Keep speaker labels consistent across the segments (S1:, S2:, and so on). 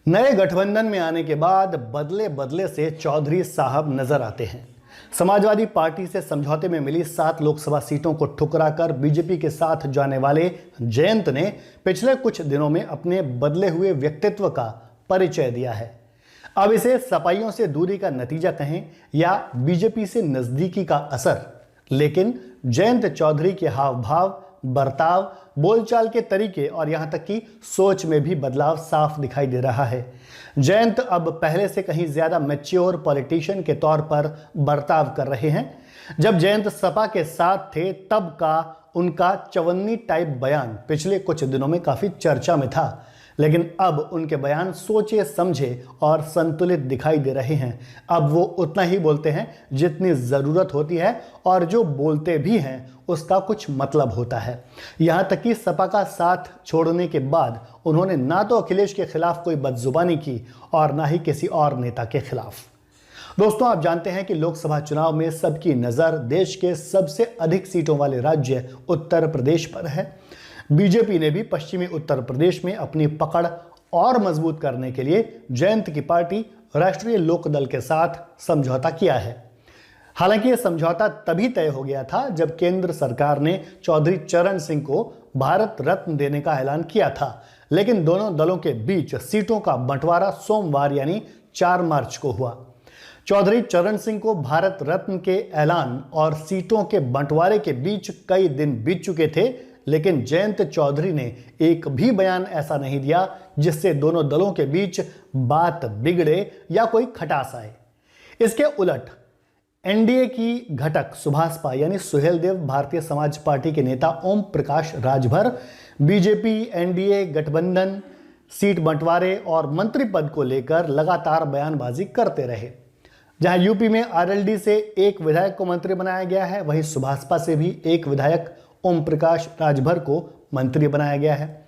S1: नए गठबंधन में आने के बाद बदले बदले से चौधरी साहब नजर आते हैं। समाजवादी पार्टी से समझौते में मिली 7 लोकसभा सीटों को ठुकराकर बीजेपी के साथ जाने वाले जयंत ने पिछले कुछ दिनों में अपने बदले हुए व्यक्तित्व का परिचय दिया है। अब इसे सपाइयों से दूरी का नतीजा कहें या बीजेपी से नजदीकी का असर, लेकिन जयंत चौधरी के हाव भाव, बर्ताव, बोलचाल के तरीके और यहां तक कि सोच में भी बदलाव साफ दिखाई दे रहा है। जयंत अब पहले से कहीं ज्यादा मैच्योर पॉलिटिशियन के तौर पर बर्ताव कर रहे हैं। जब जयंत सपा के साथ थे तब का उनका चवन्नी टाइप बयान पिछले कुछ दिनों में काफी चर्चा में था, लेकिन अब उनके बयान सोचे समझे और संतुलित दिखाई दे रहे हैं। अब वो उतना ही बोलते हैं जितनी ज़रूरत होती है और जो बोलते भी हैं उसका कुछ मतलब होता है। यहाँ तक कि सपा का साथ छोड़ने के बाद उन्होंने ना तो अखिलेश के खिलाफ कोई बदजुबानी की और ना ही किसी और नेता के खिलाफ। दोस्तों, आप जानते हैं कि लोकसभा चुनाव में सबकी नज़र देश के सबसे अधिक सीटों वाले राज्य उत्तर प्रदेश पर है। बीजेपी ने भी पश्चिमी उत्तर प्रदेश में अपनी पकड़ और मजबूत करने के लिए जयंत की पार्टी राष्ट्रीय लोकदल के साथ समझौता किया है। हालांकि यह समझौता तभी तय हो गया था जब केंद्र सरकार ने चौधरी चरण सिंह को भारत रत्न देने का ऐलान किया था, लेकिन दोनों दलों के बीच सीटों का बंटवारा सोमवार यानी 4 मार्च को हुआ। चौधरी चरण सिंह को भारत रत्न के ऐलान और सीटों के बंटवारे के बीच कई दिन बीत चुके थे, लेकिन जयंत चौधरी ने एक भी बयान ऐसा नहीं दिया जिससे दोनों दलों के बीच बात बिगड़े या कोई खटास आए। इसके उलट एनडीए की घटक सुभाषपा यानी सुहेलदेव भारतीय समाज पार्टी के नेता ओम प्रकाश राजभर बीजेपी एनडीए गठबंधन, सीट बंटवारे और मंत्री पद को लेकर लगातार बयानबाजी करते रहे। जहां यूपी में आरएलडी से एक विधायक को मंत्री बनाया गया है, वहीं सुभाषपा से भी एक विधायक ओम प्रकाश राजभर को मंत्री बनाया गया है।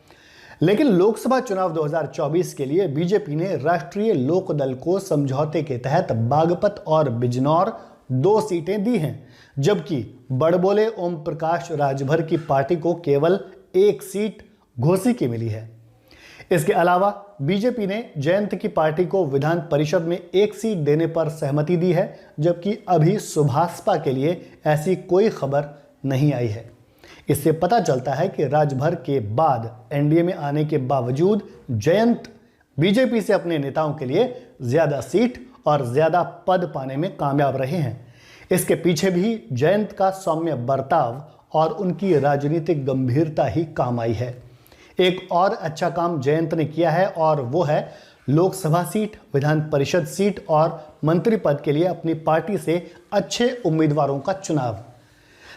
S1: लेकिन लोकसभा चुनाव 2024 के लिए बीजेपी ने राष्ट्रीय लोकदल को समझौते के तहत बागपत और बिजनौर 2 सीटें दी हैं, जबकि बड़बोले ओम प्रकाश राजभर की पार्टी को केवल 1 सीट घोसी की मिली है। इसके अलावा बीजेपी ने जयंत की पार्टी को विधान परिषद में 1 सीट देने पर सहमति दी है, जबकि अभी सुभाषपा के लिए ऐसी कोई खबर नहीं आई है। इससे पता चलता है कि राजभर के बाद एनडीए में आने के बावजूद जयंत बीजेपी से अपने नेताओं के लिए ज्यादा सीट और ज्यादा पद पाने में कामयाब रहे हैं। इसके पीछे भी जयंत का सौम्य बर्ताव और उनकी राजनीतिक गंभीरता ही काम आई है। एक और अच्छा काम जयंत ने किया है और वो है लोकसभा सीट, विधान परिषद सीट और मंत्री पद के लिए अपनी पार्टी से अच्छे उम्मीदवारों का चुनाव।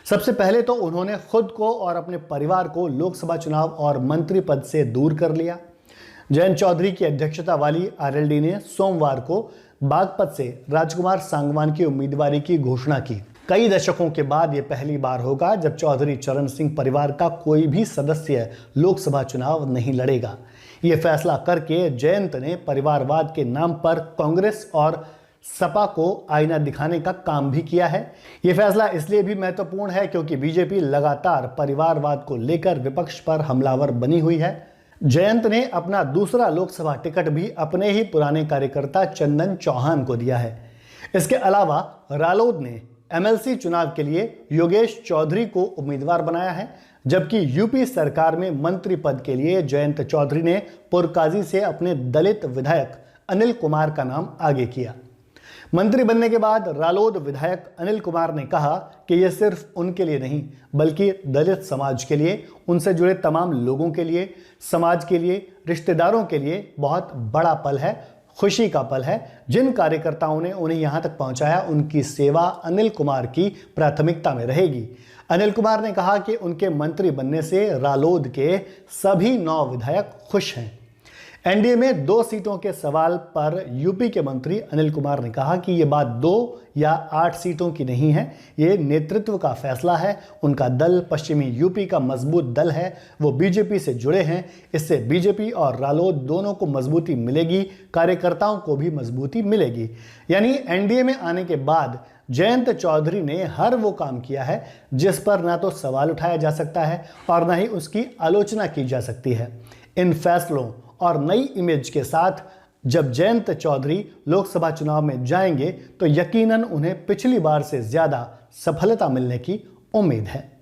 S1: सबसे पहले तो उन्होंने खुद को और अपने परिवार को लोकसभा चुनाव और मंत्री पद से दूर कर लिया। जयंत चौधरी की अध्यक्षता वाली आरएलडी ने सोमवार को बागपत से राजकुमार सांगवान की उम्मीदवारी की घोषणा की। कई दशकों के बाद यह पहली बार होगा जब चौधरी चरण सिंह परिवार का कोई भी सदस्य लोकसभा चुनाव नहीं लड़ेगा। यह फैसला करके जयंत ने परिवारवाद के नाम पर कांग्रेस और सपा को आईना दिखाने का काम भी किया है। यह फैसला इसलिए भी महत्वपूर्ण है क्योंकि बीजेपी लगातार परिवारवाद को लेकर विपक्ष पर हमलावर बनी हुई है। जयंत ने अपना दूसरा लोकसभा टिकट भी अपने ही पुराने कार्यकर्ता चंदन चौहान को दिया है। इसके अलावा रालोद ने एमएलसी चुनाव के लिए योगेश चौधरी को उम्मीदवार बनाया है, जबकि यूपी सरकार में मंत्री पद के लिए जयंत चौधरी ने पुरकाजी से अपने दलित विधायक अनिल कुमार का नाम आगे किया। मंत्री बनने के बाद रालोद विधायक अनिल कुमार ने कहा कि यह सिर्फ उनके लिए नहीं बल्कि दलित समाज के लिए, उनसे जुड़े तमाम लोगों के लिए, समाज के लिए, रिश्तेदारों के लिए बहुत बड़ा पल है, खुशी का पल है। जिन कार्यकर्ताओं ने उन्हें यहां तक पहुंचाया उनकी सेवा अनिल कुमार की प्राथमिकता में रहेगी। अनिल कुमार ने कहा कि उनके मंत्री बनने से रालोद के सभी 9 विधायक खुश हैं। एनडीए में 2 सीटों के सवाल पर यूपी के मंत्री अनिल कुमार ने कहा कि ये बात 2 या 8 सीटों की नहीं है, ये नेतृत्व का फैसला है। उनका दल पश्चिमी यूपी का मजबूत दल है, वो बीजेपी से जुड़े हैं। इससे बीजेपी और रालोद दोनों को मजबूती मिलेगी, कार्यकर्ताओं को भी मजबूती मिलेगी। यानी एनडीए में आने के बाद जयंत चौधरी ने हर वो काम किया है जिस पर ना तो सवाल उठाया जा सकता है और ना ही उसकी आलोचना की जा सकती है। इन फैसलों और नई इमेज के साथ जब जयंत चौधरी लोकसभा चुनाव में जाएंगे तो यकीनन उन्हें पिछली बार से ज्यादा सफलता मिलने की उम्मीद है।